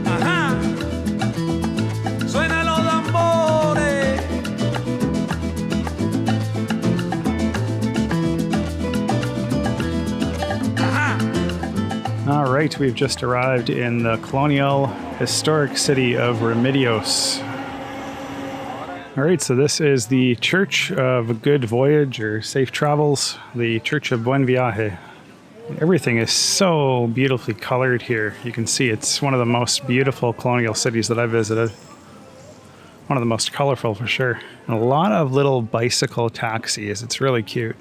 Ajá. Suena los tambores. All right, we've just arrived in the colonial historic city of Remedios. All right, so this is the Church of Good Voyage or Safe Travels, the Church of Buen Viaje. Everything is so beautifully colored here. You can see it's one of the most beautiful colonial cities that I've visited. One of the most colorful for sure. And a lot of little bicycle taxis. It's really cute.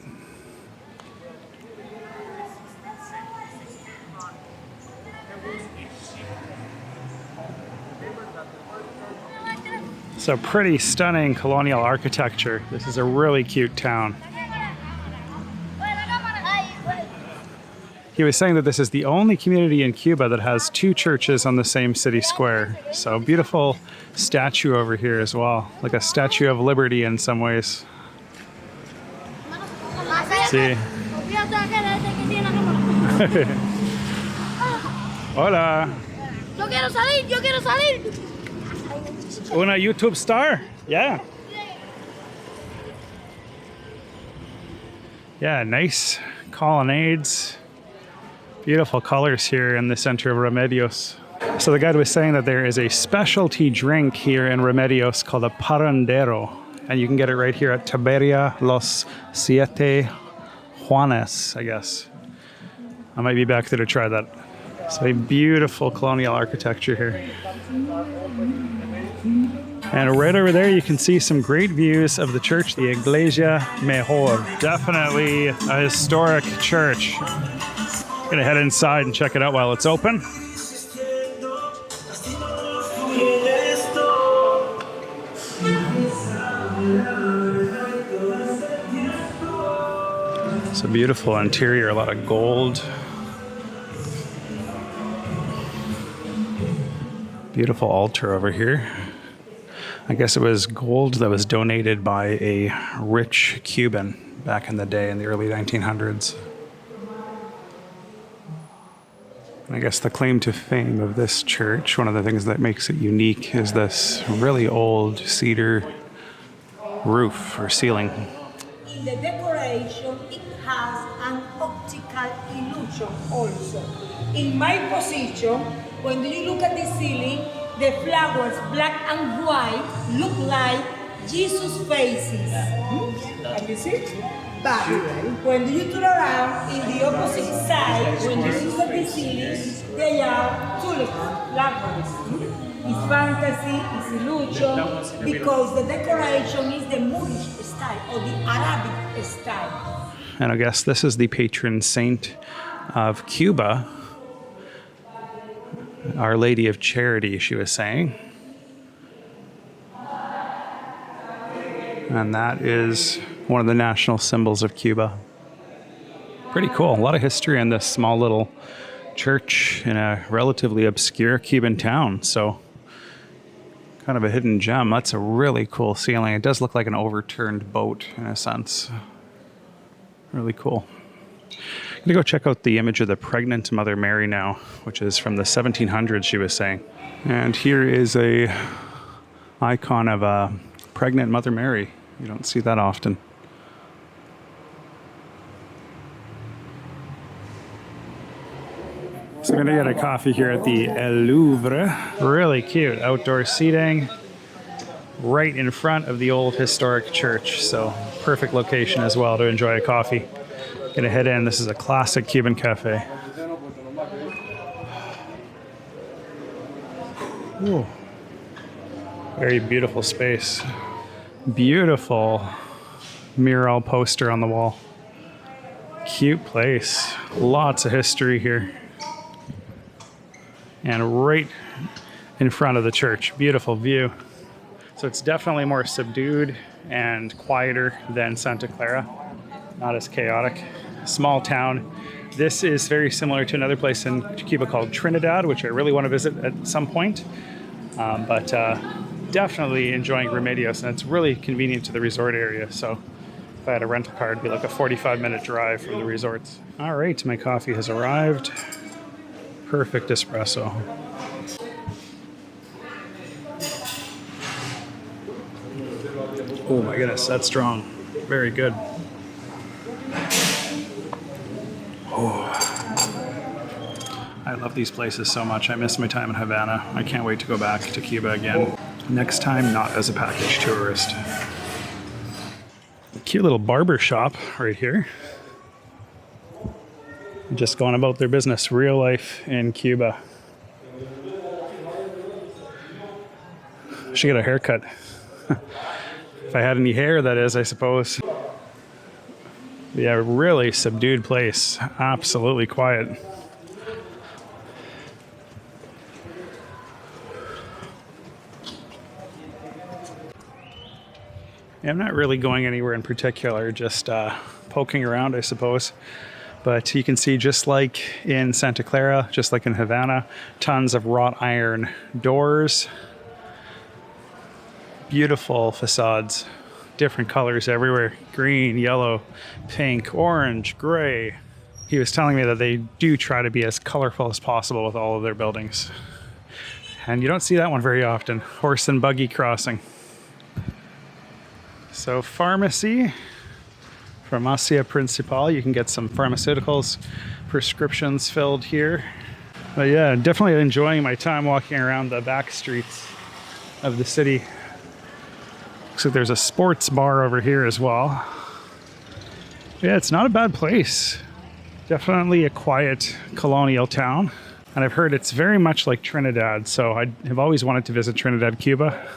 So pretty stunning colonial architecture. This is a really cute town. He was saying that this is the only community in Cuba that has two churches on the same city square. So beautiful statue over here as well, like a Statue of Liberty in some ways. See. Hola. Yo quiero salir. Una YouTube star? Yeah. Yeah, nice colonnades. Beautiful colors here in the center of Remedios. So the guide was saying that there is a specialty drink here in Remedios called a Parrandero. And you can get it right here at Taberna Los Siete Juanes, I guess. I might be back there to try that. So a beautiful colonial architecture here. And right over there, you can see some great views of the church, the Iglesia Mayor. Definitely a historic church. Gonna head inside and check it out while it's open. It's a beautiful interior, a lot of gold. Beautiful altar over here. I guess it was gold that was donated by a rich Cuban back in the day in the early 1900s. And I guess the claim to fame of this church, one of the things that makes it unique, is this really old cedar roof or ceiling. In the decoration, it has an optical illusion also. In my position, when you look at the ceiling, the flowers, black and white, look like Jesus' faces. Can you see? But when you turn around, in the opposite side, when you look at the ceiling, they are tulips, flowers. It's fantasy, it's illusion, because the decoration is the Moorish style or the Arabic style. And I guess this is the patron saint of Cuba. Our Lady of Charity, she was saying. And that is one of the national symbols of Cuba. Pretty cool. A lot of history in this small little church in a relatively obscure Cuban town. So kind of a hidden gem. That's a really cool ceiling. It does look like an overturned boat in a sense. Really cool. I'm going to go check out the image of the pregnant Mother Mary now, which is from the 1700s, she was saying. And here is a icon of a pregnant Mother Mary. You don't see that often. So I'm going to get a coffee here at the Louvre. Really cute outdoor seating right in front of the old historic church. So perfect location as well to enjoy a coffee. Gonna head in. This is a classic Cuban cafe. Ooh. Very beautiful space. Beautiful mural poster on the wall. Cute place. Lots of history here. And right in front of the church. Beautiful view. So it's definitely more subdued and quieter than Santa Clara. Not as chaotic. Small town. This is very similar to another place in Cuba called Trinidad, which I really want to visit at some point. But definitely enjoying Remedios, and it's really convenient to the resort area. So if I had a rental car, it'd be like a 45-minute drive from the resorts. All right, my coffee has arrived. Perfect espresso. Oh my goodness, that's strong. Very good. Oh, I love these places so much. I miss my time in Havana. I can't wait to go back to Cuba again. Next time, not as a package tourist. Cute little barber shop right here. Just going about their business, real life in Cuba. Should get a haircut. If I had any hair, that is, I suppose. Yeah, really subdued place. Absolutely quiet. Yeah, I'm not really going anywhere in particular, just poking around, I suppose. But you can see, just like in Santa Clara, just like in Havana, tons of wrought iron doors. Beautiful facades, different colors everywhere. Green, yellow, pink, orange, gray. He was telling me that they do try to be as colorful as possible with all of their buildings. And you don't see that one very often. Horse and buggy crossing. So pharmacy, Farmacia Principal. You can get some pharmaceuticals, prescriptions filled here. But yeah, definitely enjoying my time walking around the back streets of the city. Looks like there's a sports bar over here as well. Yeah, it's not a bad place. Definitely a quiet colonial town. And I've heard it's very much like Trinidad, so I have always wanted to visit Trinidad, Cuba.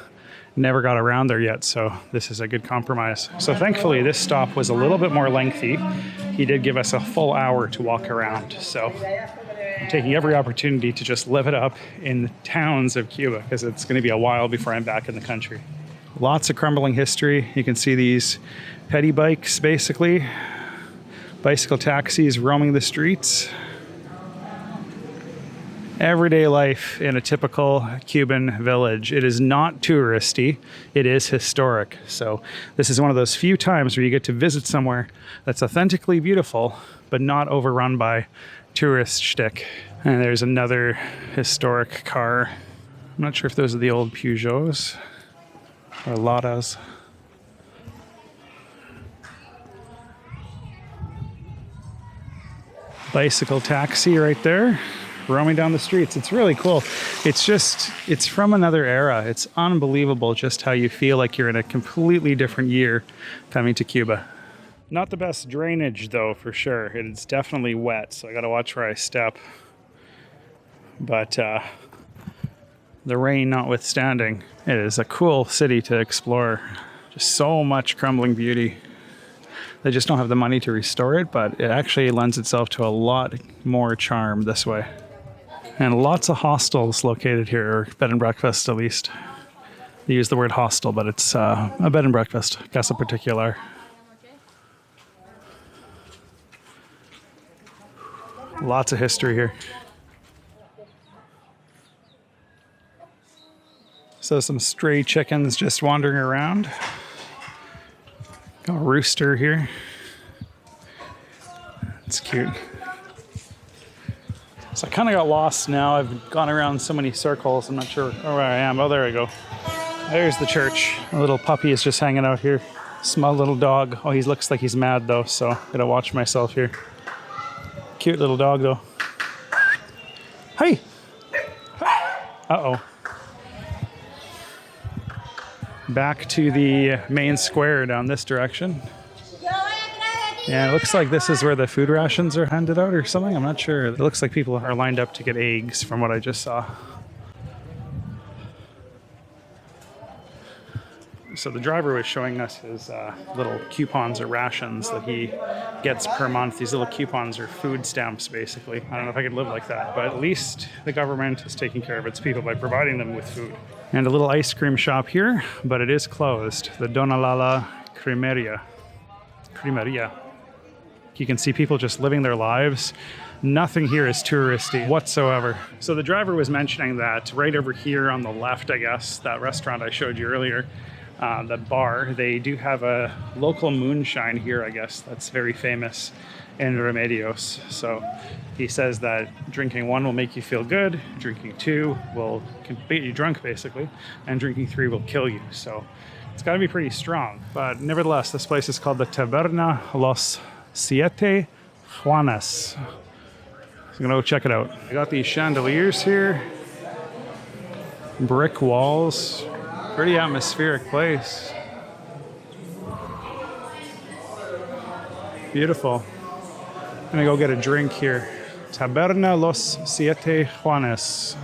Never got around there yet, so this is a good compromise. So thankfully this stop was a little bit more lengthy. He did give us a full hour to walk around, so I'm taking every opportunity to just live it up in the towns of Cuba, because it's going to be a while before I'm back in the country. Lots of crumbling history. You can see these petty bikes, basically. Bicycle taxis roaming the streets. Everyday life in a typical Cuban village. It is not touristy, it is historic. So this is one of those few times where you get to visit somewhere that's authentically beautiful, but not overrun by tourist shtick. And there's another historic car. I'm not sure if those are the old Peugeots or Ladas. Bicycle taxi right there, roaming down the streets. It's really cool. It's from another era. It's unbelievable just how you feel like you're in a completely different year coming to Cuba. Not the best drainage though, for sure. It's definitely wet, so I gotta watch where I step. But the rain notwithstanding, it is a cool city to explore. Just so much crumbling beauty. They just don't have the money to restore it, but it actually lends itself to a lot more charm this way. And lots of hostels located here, or bed and breakfast at least. They use the word hostel, but it's a bed and breakfast, Casa Particular. Lots of history here. So some stray chickens just wandering around. Got a rooster here. It's cute. So I kind of got lost now. I've gone around so many circles. I'm not sure where I am. Oh, there I go. There's the church. A little puppy is just hanging out here. Small little dog. Oh, he looks like he's mad though, so gotta watch myself here. Cute little dog though. Hey! Uh-oh. Back to the main square down this direction. Yeah, it looks like this is where the food rations are handed out or something. I'm not sure. It looks like people are lined up to get eggs from what I just saw. So the driver was showing us his little coupons or rations that he gets per month. These little coupons are food stamps, basically. I don't know if I could live like that, but at least the government is taking care of its people by providing them with food. And a little ice cream shop here, but it is closed. The Donalala Cremeria. You can see people just living their lives. Nothing here is touristy whatsoever. So the driver was mentioning that right over here on the left, I guess, that restaurant I showed you earlier, the bar, they do have a local moonshine here, I guess, that's very famous. in Remedios. So he says that drinking 1 will make you feel good, drinking 2 will get you drunk basically, and drinking 3 will kill you. So it's got to be pretty strong. But nevertheless, this place is called the Taberna Los Siete Juanes. I'm gonna go check it out. I got these chandeliers here, brick walls, pretty atmospheric place. Beautiful. I'm gonna go get a drink here. Taberna Los Siete Juanes.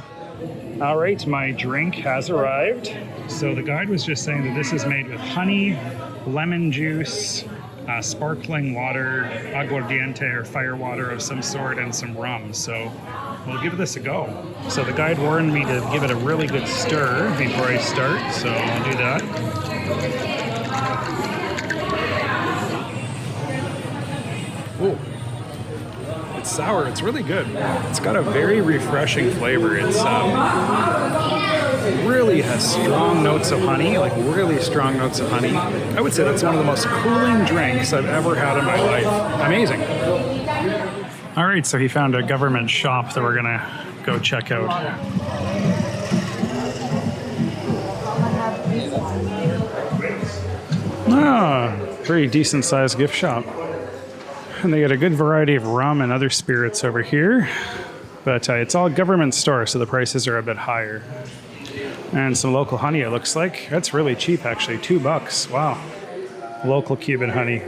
All right, my drink has arrived. So the guide was just saying that this is made with honey, lemon juice, sparkling water, aguardiente or fire water of some sort, and some rum. So we'll give this a go. So the guide warned me to give it a really good stir before I start, so I'll do that. Ooh. It's sour. It's really good. It's got a very refreshing flavor. It's really has strong notes of honey, like really strong notes of honey. I would say that's one of the most cooling drinks I've ever had in my life. Amazing. All right, so he found a government shop that we're gonna go check out. Ah, pretty decent sized gift shop. And they got a good variety of rum and other spirits over here. But it's all government store, so the prices are a bit higher. And some local honey, it looks like. That's really cheap, actually. $2. Wow. Local Cuban honey.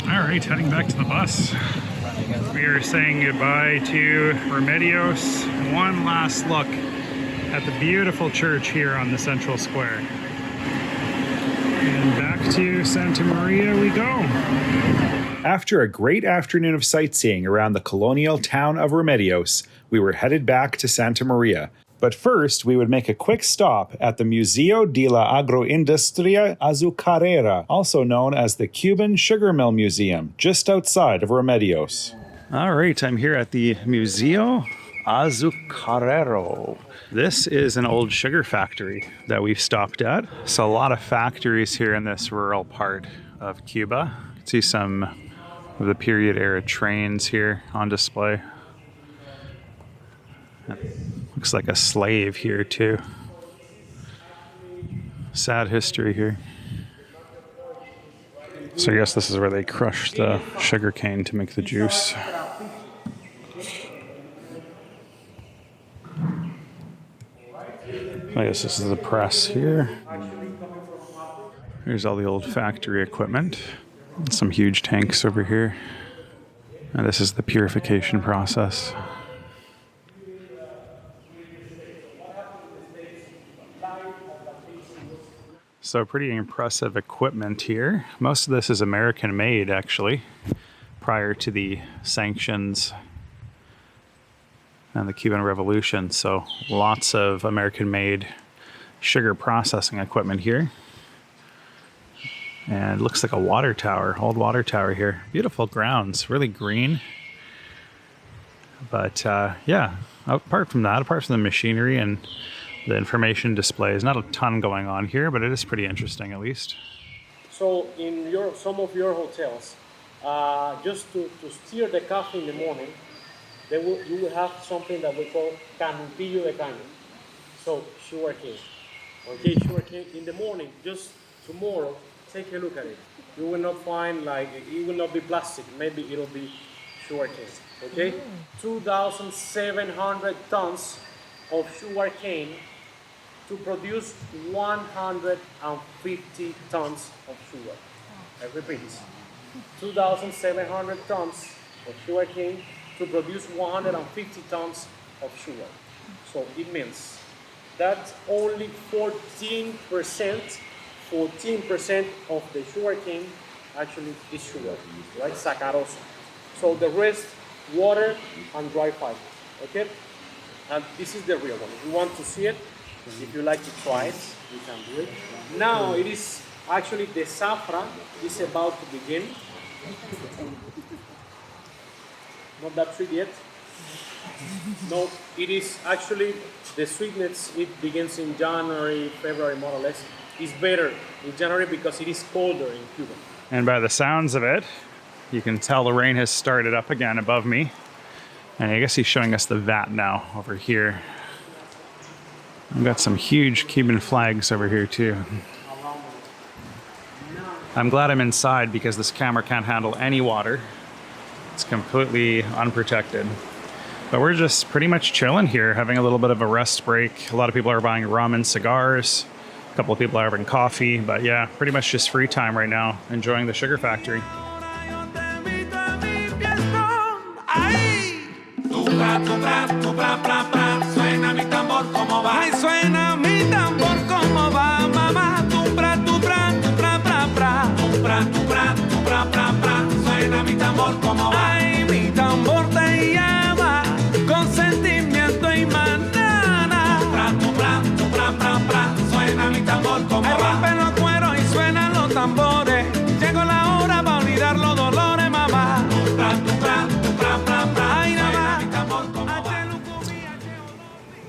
All right, heading back to the bus. We are saying goodbye to Remedios. One last look at the beautiful church here on the central square. And back to Santa Maria we go. After a great afternoon of sightseeing around the colonial town of Remedios, we were headed back to Santa Maria. But first, we would make a quick stop at the Museo de Agroindustria Azucarera, also known as the Cuban Sugar Mill Museum, just outside of Remedios. All right, I'm here at the Museo Azucarero. This is an old sugar factory that we've stopped at. So a lot of factories here in this rural part of Cuba. You can see some of the period era trains here on display. Looks like a slave here too. Sad history here. So I guess this is where they crush the sugar cane to make the juice. I guess this is the press here. Here's all the old factory equipment. Some huge tanks over here. And this is the purification process. So pretty impressive equipment here. Most of this is American made, actually, prior to the sanctions and the Cuban Revolution. So lots of American made sugar processing equipment here. And it looks like a water tower, old water tower here. Beautiful grounds, really green. But yeah, apart from the machinery and the information displays, not a ton going on here, but it is pretty interesting at least. So in some of your hotels, just to steer the coffee in the morning, you will have something that we call cantillo de caña. So sugar cane. Okay, sugar cane in the morning, just tomorrow, take a look at it. You will not find it will not be plastic, maybe it'll be sugar cane. Okay? 2,700 tons of sugar cane to produce 150 tons of sugar. I repeat, 2,700 tons of sugar cane to produce 150 tons of sugar. So it means that only 14% of the sugar cane actually is sugar, right? Sacarosa. So the rest, water and dry fiber, okay? And this is the real one. If you want to see it, if you like to try it, you can do it. Now it is actually the saffron is about to begin. Not that sweet yet. No, it is actually the sweetness. It begins in January, February, more or less. It's better in January because it is colder in Cuba. And by the sounds of it, You can tell the rain has started up again above me. And I guess he's showing us the vat now over here. We've got some huge Cuban flags over here too. I'm glad I'm inside because this camera can't handle any water. It's completely unprotected. But we're just pretty much chilling here, having a little bit of a rest break. A lot of people are buying rum and cigars. A couple of people are having coffee. But yeah, pretty much just free time right now, enjoying the sugar factory. Suena mi tambor como va. Ay, suena mi tambor como va, mamá. Tu pra, pra, pra, pra. Tu pra, pra, pra. Suena mi tambor como va. Ay, mi tambor te llama con sentimiento y manana. Tu pra, pra. Suena mi tambor como va. Rompen los cueros y suenan los tambores. Llegó la hora para olvidar los dolores, mamá. Tu pra, pra. Ay, nada más.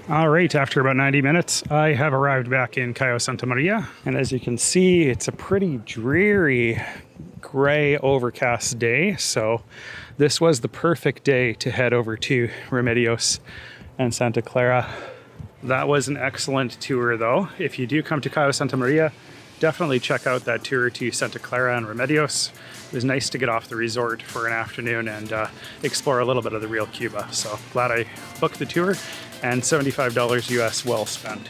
All right, after about 90 minutes, I have arrived back in Cayo Santa Maria. And as you can see, it's a pretty dreary, gray, overcast day. So this was the perfect day to head over to Remedios and Santa Clara. That was an excellent tour though. If you do come to Cayo Santa Maria, definitely check out that tour to Santa Clara and Remedios. It was nice to get off the resort for an afternoon and explore a little bit of the real Cuba. So glad I booked the tour, and $75 US well spent.